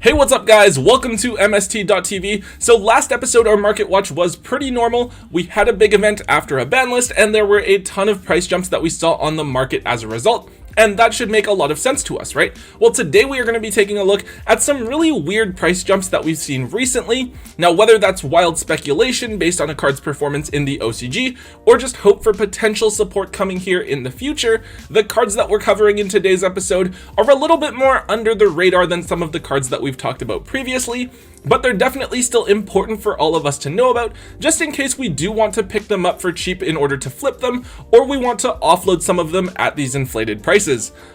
Hey, what's up guys? Welcome to MST.TV. So last episode our market watch was pretty normal. We had a big event after a ban list and there were a ton of price jumps that we saw on the market as a result. And that should make a lot of sense to us, right? Well, today we are going to be taking a look at some really weird price jumps that we've seen recently. Now, whether that's wild speculation based on a card's performance in the OCG, or just hope for potential support coming here in the future, the cards that we're covering in today's episode are a little bit more under the radar than some of the cards that we've talked about previously, but they're definitely still important for all of us to know about, just in case we do want to pick them up for cheap in order to flip them, or we want to offload some of them at these inflated prices.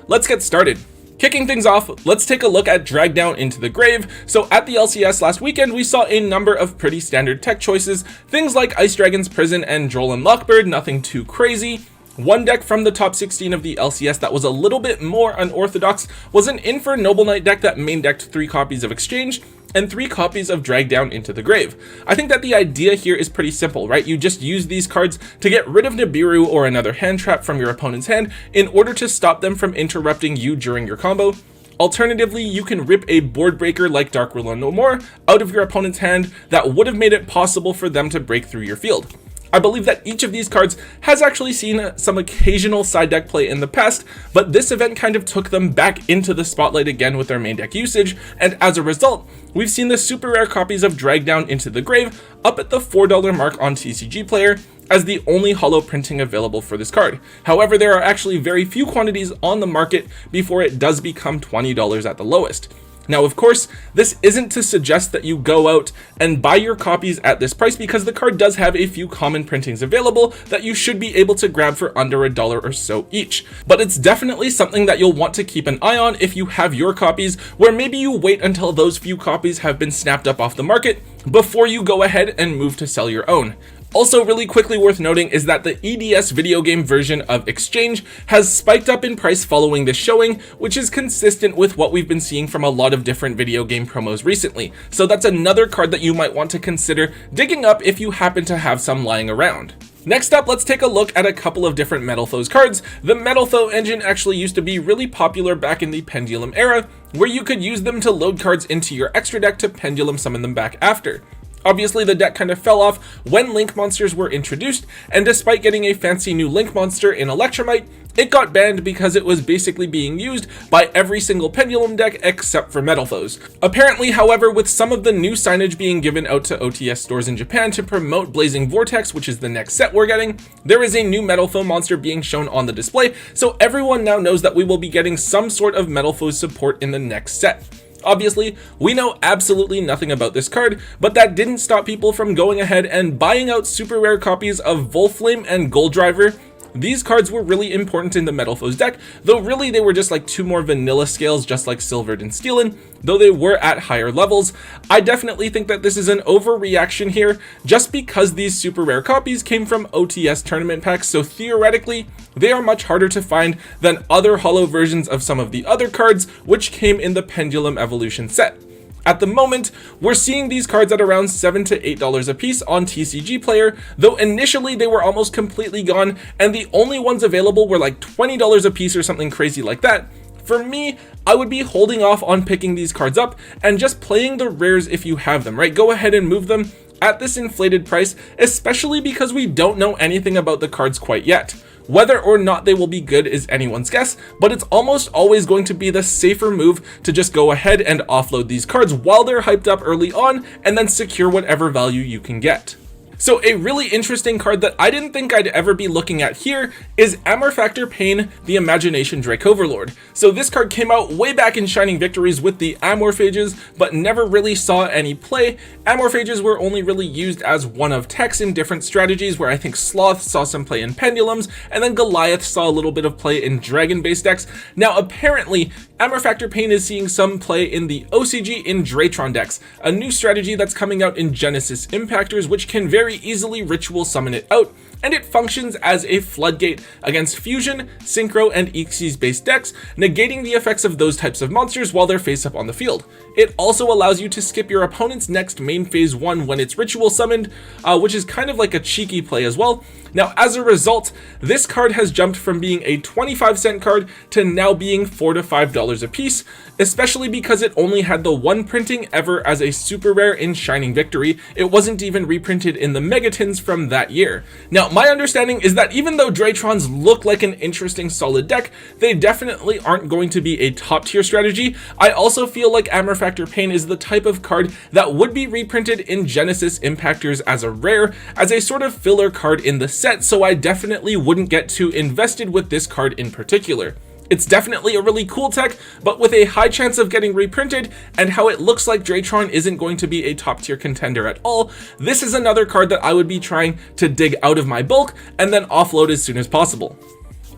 Let's get started. Kicking things off, let's take a look at Drag Down into the Grave. So at the LCS last weekend, we saw a number of pretty standard tech choices, things like Ice Dragon's Prison and Droll and Lockbird, nothing too crazy. One deck from the top 16 of the LCS that was a little bit more unorthodox was an Infer Noble Knight deck that main decked 3 copies of Exchange and 3 copies of Drag Down into the Grave. I think that the idea here is pretty simple, right? You just use these cards to get rid of Nibiru or another hand trap from your opponent's hand in order to stop them from interrupting you during your combo. Alternatively, you can rip a board breaker like Dark Ruler No More out of your opponent's hand that would have made it possible for them to break through your field. I believe that each of these cards has actually seen some occasional side deck play in the past, but this event kind of took them back into the spotlight again with their main deck usage, and as a result, we've seen the super rare copies of Drag Down into the Grave up at the $4 mark on TCG Player as the only holo printing available for this card. However, there are actually very few quantities on the market before it does become $20 at the lowest. Now, of course, this isn't to suggest that you go out and buy your copies at this price, because the card does have a few common printings available that you should be able to grab for under $1 or so each. But it's definitely something that you'll want to keep an eye on if you have your copies, where maybe you wait until those few copies have been snapped up off the market before you go ahead and move to sell your own. Also, really quickly worth noting is that the EDS video game version of Exchange has spiked up in price following this showing, which is consistent with what we've been seeing from a lot of different video game promos recently. So that's another card that you might want to consider digging up if you happen to have some lying around. Next up, let's take a look at a couple of different Metalfoes cards. The Metalfoe engine actually used to be really popular back in the Pendulum era, where you could use them to load cards into your extra deck to Pendulum summon them back after. Obviously, the deck kind of fell off when Link monsters were introduced, and despite getting a fancy new Link monster in Electromite, it got banned because it was basically being used by every single Pendulum deck except for Metalfoes. Apparently, however, with some of the new signage being given out to OTS stores in Japan to promote Blazing Vortex, which is the next set we're getting, there is a new Metalfoe monster being shown on the display, so everyone now knows that we will be getting some sort of Metalfoe support in the next set. Obviously, we know absolutely nothing about this card, but that didn't stop people from going ahead and buying out super rare copies of Volflame and Gold Driver. These cards were really important in the Metalfoes deck, though really they were just like 2 more vanilla scales, just like Silvered and Steelin, though they were at higher levels. I definitely think that this is an overreaction here, just because these super rare copies came from OTS tournament packs, so theoretically, they are much harder to find than other holo versions of some of the other cards, which came in the Pendulum Evolution set. At the moment, we're seeing these cards at around $7 to $8 a piece on TCG Player, though initially they were almost completely gone, and the only ones available were like $20 a piece or something crazy like that. For me, I would be holding off on picking these cards up and just playing the rares if you have them, right? Go ahead and move them at this inflated price, especially because we don't know anything about the cards quite yet. Whether or not they will be good is anyone's guess, but it's almost always going to be the safer move to just go ahead and offload these cards while they're hyped up early on and then secure whatever value you can get. So a really interesting card that I didn't think I'd ever be looking at here is Amorphactor Pain, the Imagination Drake Overlord. So this card came out way back in Shining Victories with the Amorphages, but never really saw any play. Amorphages were only really used as one of techs in different strategies, where I think Sloth saw some play in Pendulums, and then Goliath saw a little bit of play in Dragon-based decks. Now apparently, Amorphactor Pain is seeing some play in the OCG in Dratron decks, a new strategy that's coming out in Genesis Impactors, which can very easily ritual summon it out, and it functions as a floodgate against Fusion, Synchro, and Xyz based decks, negating the effects of those types of monsters while they're face up on the field. It also allows you to skip your opponent's next main phase 1 when it's ritual summoned, which is kind of like a cheeky play as well. Now, as a result, this card has jumped from being a 25-cent card to now being $4 to $5 a piece, especially because it only had the one printing ever as a super rare in Shining Victory. It wasn't even reprinted in the Megatins from that year. Now, my understanding is that even though Draytrons look like an interesting solid deck, they definitely aren't going to be a top tier strategy. I also feel like Armor Factor Pain is the type of card that would be reprinted in Genesis Impactors as a rare, as a sort of filler card in the set, so I definitely wouldn't get too invested with this card in particular. It's definitely a really cool tech, but with a high chance of getting reprinted, and how it looks like Draytron isn't going to be a top tier contender at all, this is another card that I would be trying to dig out of my bulk and then offload as soon as possible.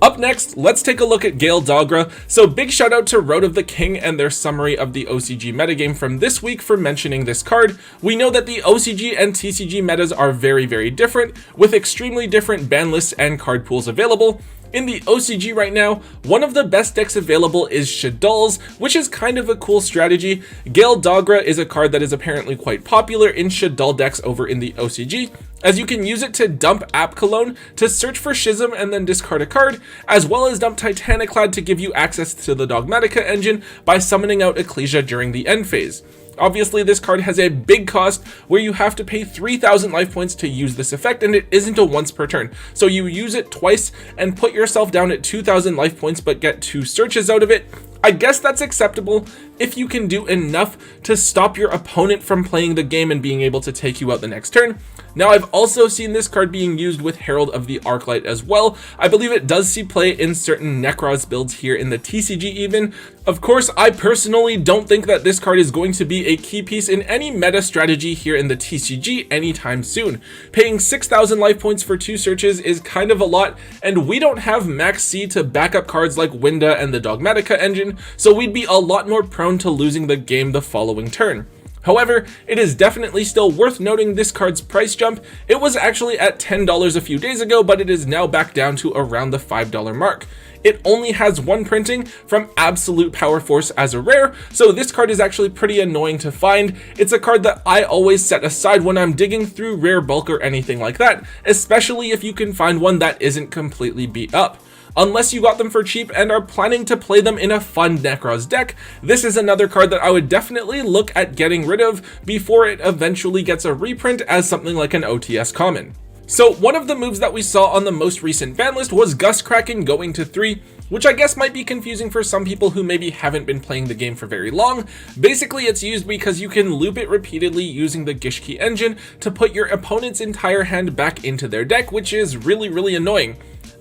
Up next, let's take a look at Gale Dogra. So big shout out to Road of the King and their summary of the OCG metagame from this week for mentioning this card. We know that the OCG and TCG metas are very, very different, with extremely different ban lists and card pools available. In the OCG right now, one of the best decks available is Shaddoll's, which is kind of a cool strategy. Gale Dogra is a card that is apparently quite popular in Shaddall decks over in the OCG, as you can use it to dump App Cologne to search for Schism and then discard a card, as well as dump Titaniclad to give you access to the Dogmatica engine by summoning out Ecclesia during the end phase. Obviously, this card has a big cost where you have to pay 3,000 life points to use this effect, and it isn't a once per turn. So you use it twice and put yourself down at 2,000 life points but get 2 searches out of it. I guess that's acceptable if you can do enough to stop your opponent from playing the game and being able to take you out the next turn. Now, I've also seen this card being used with Herald of the Arclight as well. I believe it does see play in certain Necros builds here in the TCG even. Of course, I personally don't think that this card is going to be a key piece in any meta strategy here in the TCG anytime soon. Paying 6,000 life points for 2 searches is kind of a lot, and we don't have Max C to back up cards like Winda and the Dogmatica engine, so we'd be a lot more prone to losing the game the following turn. However, it is definitely still worth noting this card's price jump. It was actually at $10 a few days ago, but it is now back down to around the $5 mark. It only has one printing from Absolute Power Force as a rare, so this card is actually pretty annoying to find. It's a card that I always set aside when I'm digging through rare bulk or anything like that, especially if you can find one that isn't completely beat up. Unless you got them for cheap and are planning to play them in a fun Necros deck, this is another card that I would definitely look at getting rid of before it eventually gets a reprint as something like an OTS common. So one of the moves that we saw on the most recent ban list was Gustkraken going to 3, which I guess might be confusing for some people who maybe haven't been playing the game for very long. Basically, it's used because you can loop it repeatedly using the Gishki engine to put your opponent's entire hand back into their deck, which is really, really annoying.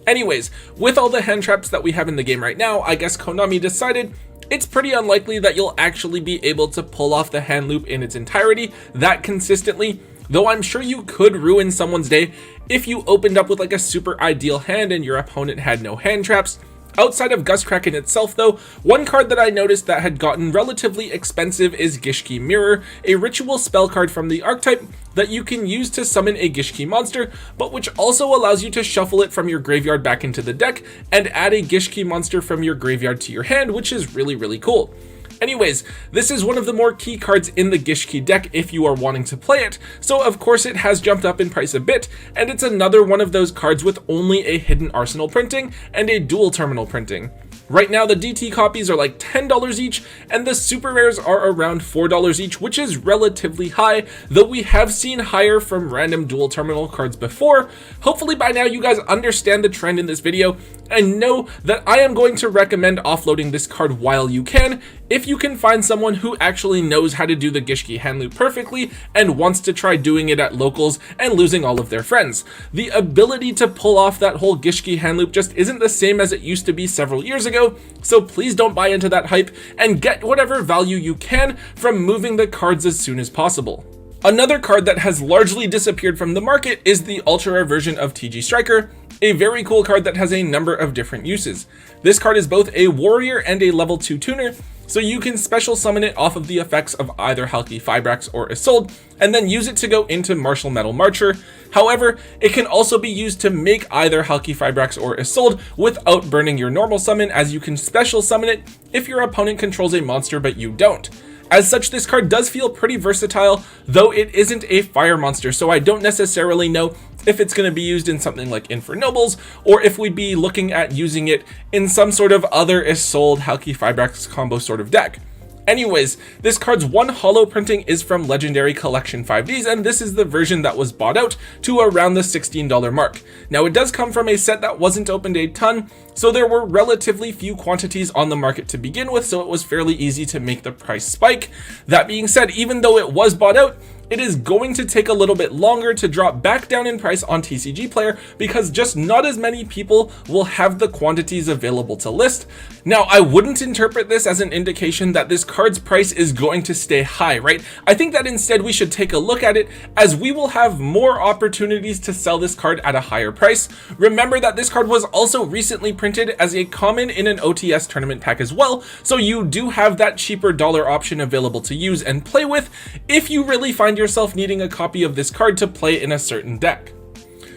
Anyways, with all the hand traps that we have in the game right now, I guess Konami decided it's pretty unlikely that you'll actually be able to pull off the hand loop in its entirety that consistently, though I'm sure you could ruin someone's day if you opened up with like a super ideal hand and your opponent had no hand traps. Outside of Gustkraken itself though, one card that I noticed that had gotten relatively expensive is Gishki Mirror, a ritual spell card from the archetype that you can use to summon a Gishki monster, but which also allows you to shuffle it from your graveyard back into the deck and add a Gishki monster from your graveyard to your hand, which is really, really cool. Anyways, this is one of the more key cards in the Gishki deck if you are wanting to play it, so of course it has jumped up in price a bit, and it's another one of those cards with only a hidden arsenal printing and a dual terminal printing. Right now the DT copies are like $10 each, and the super rares are around $4 each, which is relatively high, though we have seen higher from random dual terminal cards before. Hopefully by now you guys understand the trend in this video and know that I am going to recommend offloading this card while you can, if you can find someone who actually knows how to do the Gishki hand loop perfectly and wants to try doing it at locals and losing all of their friends. The ability to pull off that whole Gishki hand loop just isn't the same as it used to be several years ago, so please don't buy into that hype and get whatever value you can from moving the cards as soon as possible. Another card that has largely disappeared from the market is the ultra rare version of TG Striker, a very cool card that has a number of different uses. This card is both a warrior and a level 2 tuner, so you can special summon it off of the effects of either Halki Fibrax or Isolde, and then use it to go into Martial Metal Marcher. However, it can also be used to make either Halki Fibrax or Isolde without burning your normal summon, as you can special summon it if your opponent controls a monster but you don't. As such, this card does feel pretty versatile, though it isn't a fire monster, so I don't necessarily know if it's going to be used in something like Infernobles, or if we'd be looking at using it in some sort of other Isolde Halki Fibrax combo sort of deck. Anyways, this card's one holo printing is from Legendary Collection 5Ds, and this is the version that was bought out to around the $16 mark. Now, it does come from a set that wasn't opened a ton, so there were relatively few quantities on the market to begin with, so it was fairly easy to make the price spike. That being said, even though it was bought out, it is going to take a little bit longer to drop back down in price on TCG Player, because just not as many people will have the quantities available to list. Now, I wouldn't interpret this as an indication that this card's price is going to stay high, right? I think that instead we should take a look at it, as we will have more opportunities to sell this card at a higher price. Remember that this card was also recently printed as a common in an OTS tournament pack as well, so you do have that cheaper dollar option available to use and play with if you really find yourself needing a copy of this card to play in a certain deck.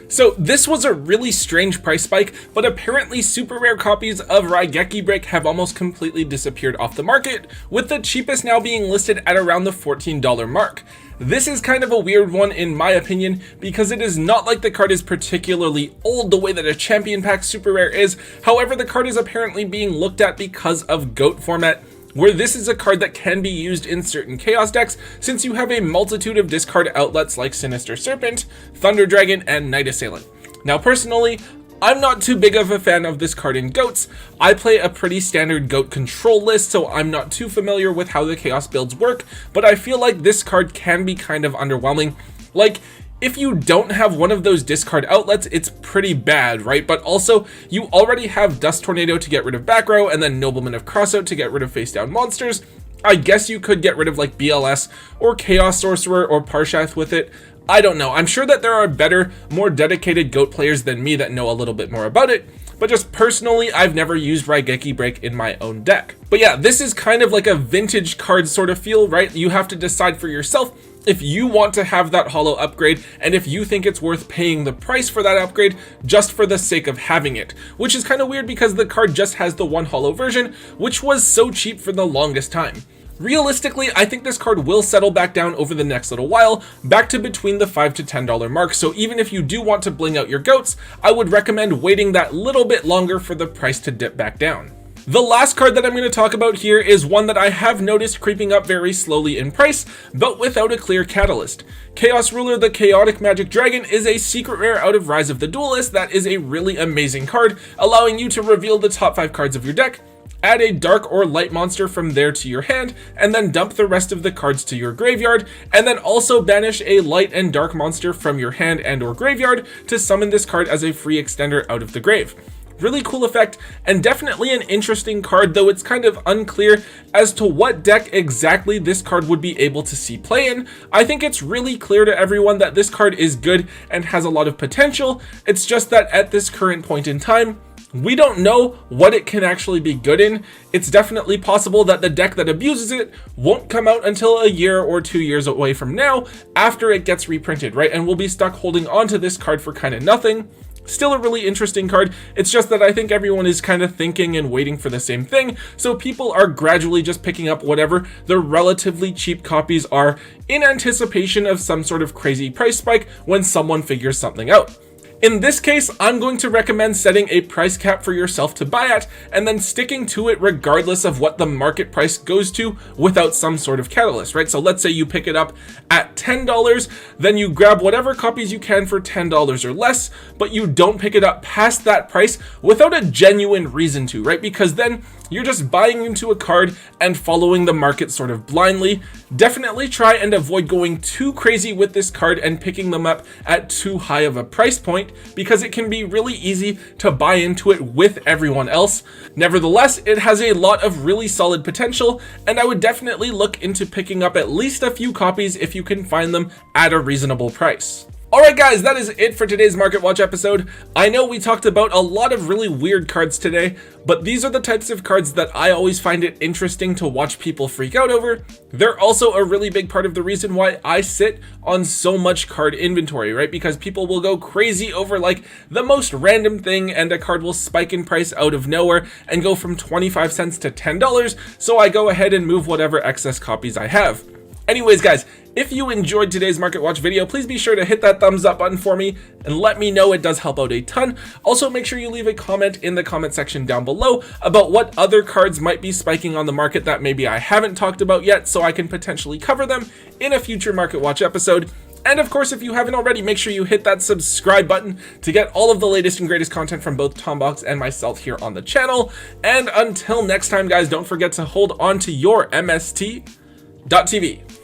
So this was a really strange price spike, but apparently super rare copies of Raigeki Break have almost completely disappeared off the market, with the cheapest now being listed at around the $14 mark. This is kind of a weird one in my opinion, because it is not like the card is particularly old the way that a Champion Pack super rare is. However, the card is apparently being looked at because of GOAT format, where this is a card that can be used in certain Chaos decks, since you have a multitude of discard outlets like Sinister Serpent, Thunder Dragon, and Night Assailant. Now personally, I'm not too big of a fan of this card in GOATs. I play a pretty standard GOAT control list, so I'm not too familiar with how the Chaos builds work, but I feel like this card can be kind of underwhelming. Like, if you don't have one of those discard outlets, it's pretty bad, right? But also, you already have Dust Tornado to get rid of back row, and then Nobleman of Crossout to get rid of face down monsters. I guess you could get rid of like BLS or Chaos Sorcerer or Parshath with it. I don't know. I'm sure that there are better, more dedicated GOAT players than me that know a little bit more about it, but just personally, I've never used Raigeki Break in my own deck. But yeah, this is kind of like a vintage card sort of feel, right? You have to decide for yourself if you want to have that holo upgrade, and if you think it's worth paying the price for that upgrade just for the sake of having it, which is kind of weird because the card just has the one holo version, which was so cheap for the longest time. Realistically, I think this card will settle back down over the next little while, back to between the $5 to $10 mark, so even if you do want to bling out your GOATs, I would recommend waiting that little bit longer for the price to dip back down. The last card that I'm going to talk about here is one that I have noticed creeping up very slowly in price, but without a clear catalyst. Chaos Ruler the Chaotic Magic Dragon is a secret rare out of Rise of the Duelist that is a really amazing card, allowing you to reveal the top 5 cards of your deck, add a dark or light monster from there to your hand, and then dump the rest of the cards to your graveyard, and then also banish a light and dark monster from your hand and or graveyard to summon this card as a free extender out of the grave. Really cool effect, and definitely an interesting card, though it's kind of unclear as to what deck exactly this card would be able to see play in. I think it's really clear to everyone that this card is good and has a lot of potential. It's just that at this current point in time, we don't know what it can actually be good in. It's definitely possible that the deck that abuses it won't come out until a year or 2 years away from now after it gets reprinted, right? And we'll be stuck holding on to this card for kind of nothing. Still a really interesting card. It's just that I think everyone is kind of thinking and waiting for the same thing, so people are gradually just picking up whatever the relatively cheap copies are in anticipation of some sort of crazy price spike when someone figures something out. In this case, I'm going to recommend setting a price cap for yourself to buy at, and then sticking to it regardless of what the market price goes to without some sort of catalyst, right? So let's say you pick it up at $10, then you grab whatever copies you can for $10 or less, but you don't pick it up past that price without a genuine reason to, right? Because then you're just buying into a card and following the market sort of blindly. Definitely try and avoid going too crazy with this card and picking them up at too high of a price point, because it can be really easy to buy into it with everyone else. Nevertheless, it has a lot of really solid potential, and I would definitely look into picking up at least a few copies if you can find them at a reasonable price. Alright guys, that is it for today's Market Watch episode. I know we talked about a lot of really weird cards today, but these are the types of cards that I always find it interesting to watch people freak out over. They're also a really big part of the reason why I sit on so much card inventory, right? Because people will go crazy over like the most random thing and a card will spike in price out of nowhere and go from 25 cents to $10, so I go ahead and move whatever excess copies I have. Anyways guys, if you enjoyed today's Market Watch video, please be sure to hit that thumbs up button for me and let me know. It does help out a ton. Also, make sure you leave a comment in the comment section down below about what other cards might be spiking on the market that maybe I haven't talked about yet, so I can potentially cover them in a future Market Watch episode. And of course, if you haven't already, make sure you hit that subscribe button to get all of the latest and greatest content from both Tombox and myself here on the channel. And until next time guys, don't forget to hold on to your MST.TV.